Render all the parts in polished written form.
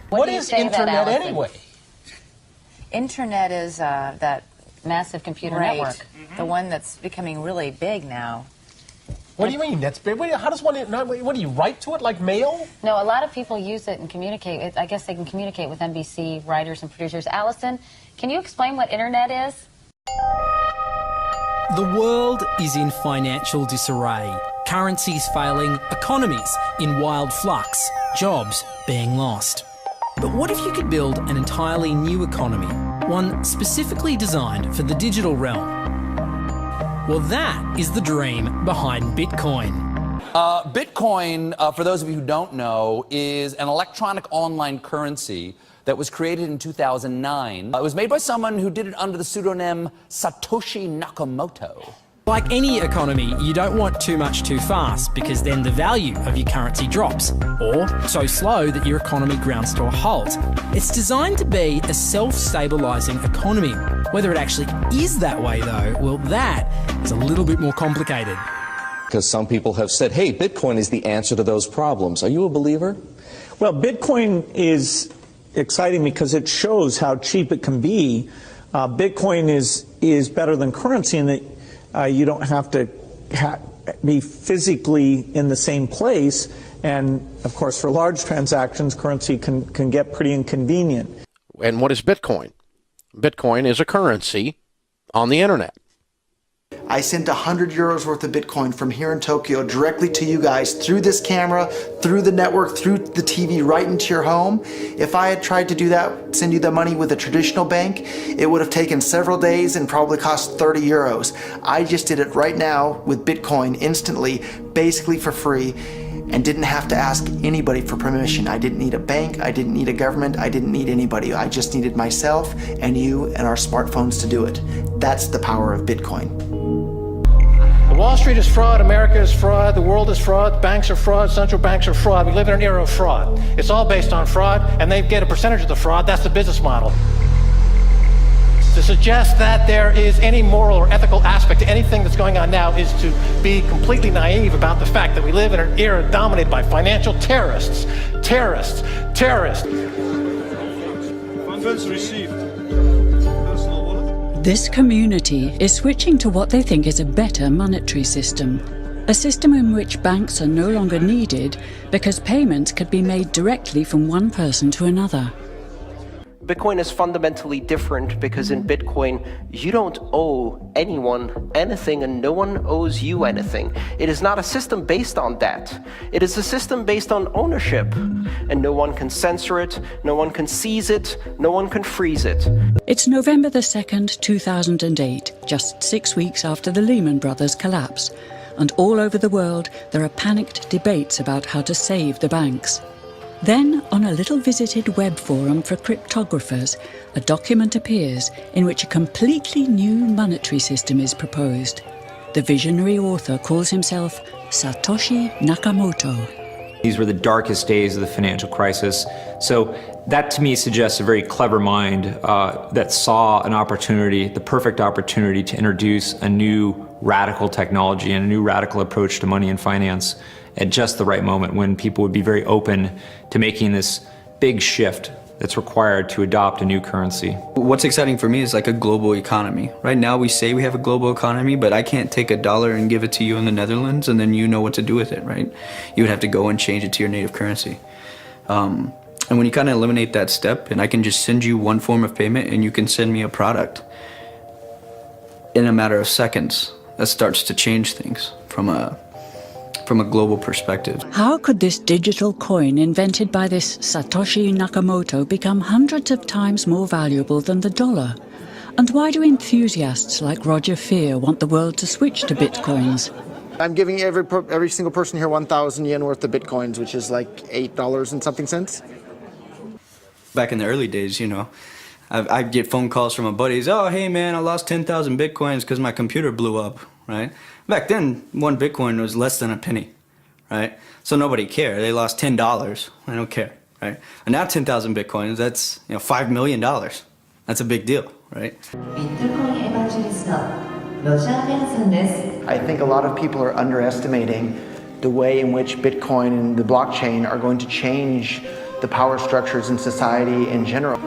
What is internet anyway? Internet is that massive computer network. The one that's becoming really big now. What do you mean? That's big. How does one? What do you write to it like mail? No, a lot of people use it and communicate. I guess they can communicate with NBC writers and producers. Allison, can you explain what internet is? The world is in financial disarray. Currencies failing, economies in wild flux, jobs being lost. But what if you could build an entirely new economy, one specifically designed for the digital realm? Well, that is the dream behind Bitcoin. Bitcoin, for those of you who don't know, is an electronic online currency that was created in 2009. It was made by someone who did it under the pseudonym Satoshi Nakamoto. Like any economy, you don't want too much too fast because then the value of your currency drops, or so slow that your economy grounds to a halt. It's designed to be a self-stabilising economy. Whether it actually is that way though, well, that is a little bit more complicated. Because some people have said, hey, Bitcoin is the answer to those problems. Are you a believer? Well, Bitcoin is exciting because it shows how cheap it can be. Bitcoin is better than currency in that you don't have to be physically in the same place, and of course for large transactions currency can get pretty inconvenient. And what is Bitcoin? Bitcoin is a currency on the internet. I sent 100 euros worth of Bitcoin from here in Tokyo directly to you guys through this camera, through the network, through the TV, right into your home. If I had tried to do that, send you the money with a traditional bank, it would have taken several days and probably cost 30 euros. I just did it right now with Bitcoin instantly, basically for free, and didn't have to ask anybody for permission. I didn't need a bank, I didn't need a government, I didn't need anybody. I just needed myself and you and our smartphones to do it. That's the power of Bitcoin. Wall Street is fraud, America is fraud, the world is fraud, banks are fraud, central banks are fraud. We live in an era of fraud. It's all based on fraud, and they get a percentage of the fraud. That's the business model. To suggest that there is any moral or ethical aspect to anything that's going on now is to be completely naive about the fact that we live in an era dominated by financial terrorists. Terrorists. Terrorists. Funds received. This community is switching to what they think is a better monetary system. A system in which banks are no longer needed because payments could be made directly from one person to another. Bitcoin is fundamentally different because in Bitcoin, you don't owe anyone anything and no one owes you anything. It is not a system based on that. It is a system based on ownership. And no one can censor it, no one can seize it, no one can freeze it. It's November the 2nd, 2008, just 6 weeks after the Lehman Brothers collapse. And all over the world, there are panicked debates about how to save the banks. Then, on a little visited web forum for cryptographers, a document appears in which a completely new monetary system is proposed. The visionary author calls himself Satoshi Nakamoto. These were the darkest days of the financial crisis. So that to me suggests a very clever mind that saw an opportunity, the perfect opportunity to introduce a new radical technology and a new radical approach to money and finance at just the right moment when people would be very open to making this big shift that's required to adopt a new currency. What's exciting for me is like a global economy. Right now we say we have a global economy, but I can't take $1 and give it to you in the Netherlands and then you know what to do with it, right? You would have to go and change it to your native currency. And when you kind of eliminate that step and I can just send you one form of payment and you can send me a product in a matter of seconds, that starts to change things from a global perspective. How could this digital coin invented by this Satoshi Nakamoto become hundreds of times more valuable than the dollar? And why do enthusiasts like Roger Fear want the world to switch to bitcoins? I'm giving every single person here 1,000 yen worth of Bitcoins, which is like $8 and something cents. Back in the early days, you know, I'd get phone calls from my buddies, oh, hey man, I lost 10,000 Bitcoins because my computer blew up, right? Back then, one Bitcoin was less than a penny, right? So nobody cared. They lost $10. I don't care, right? And now 10,000 Bitcoins, that's $5 million. That's a big deal, right? I think a lot of people are underestimating the way in which Bitcoin and the blockchain are going to change the power structures in society in general.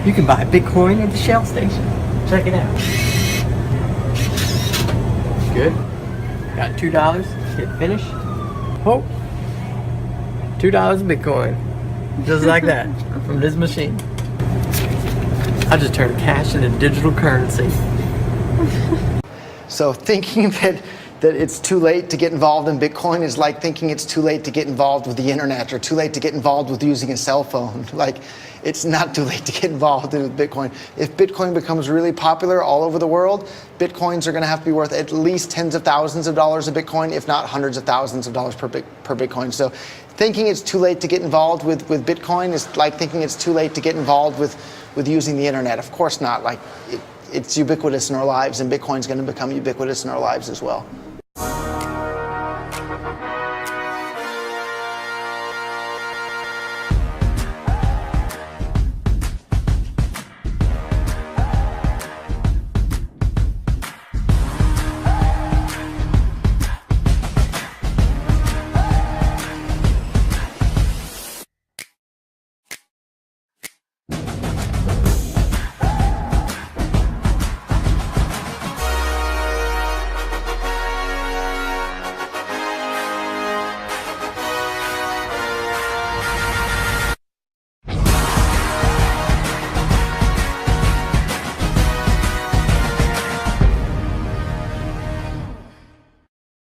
You can buy Bitcoin at the Shell station. Check it out. Good. Got $2. Hit finish. Oh. $2 Bitcoin. Just like that. From this machine. I just turned cash into digital currency. So thinking that it's too late to get involved in Bitcoin is like thinking it's too late to get involved with the internet or too late to get involved with using a cell phone. Like, it's not too late to get involved in Bitcoin. If Bitcoin becomes really popular all over the world, Bitcoins are going to have to be worth at least tens of thousands of dollars a Bitcoin, if not hundreds of thousands of dollars per Bitcoin. So thinking it's too late to get involved with Bitcoin is like thinking it's too late to get involved with using the internet. Of course not. Like, it's ubiquitous in our lives, and Bitcoin's going to become ubiquitous in our lives as well.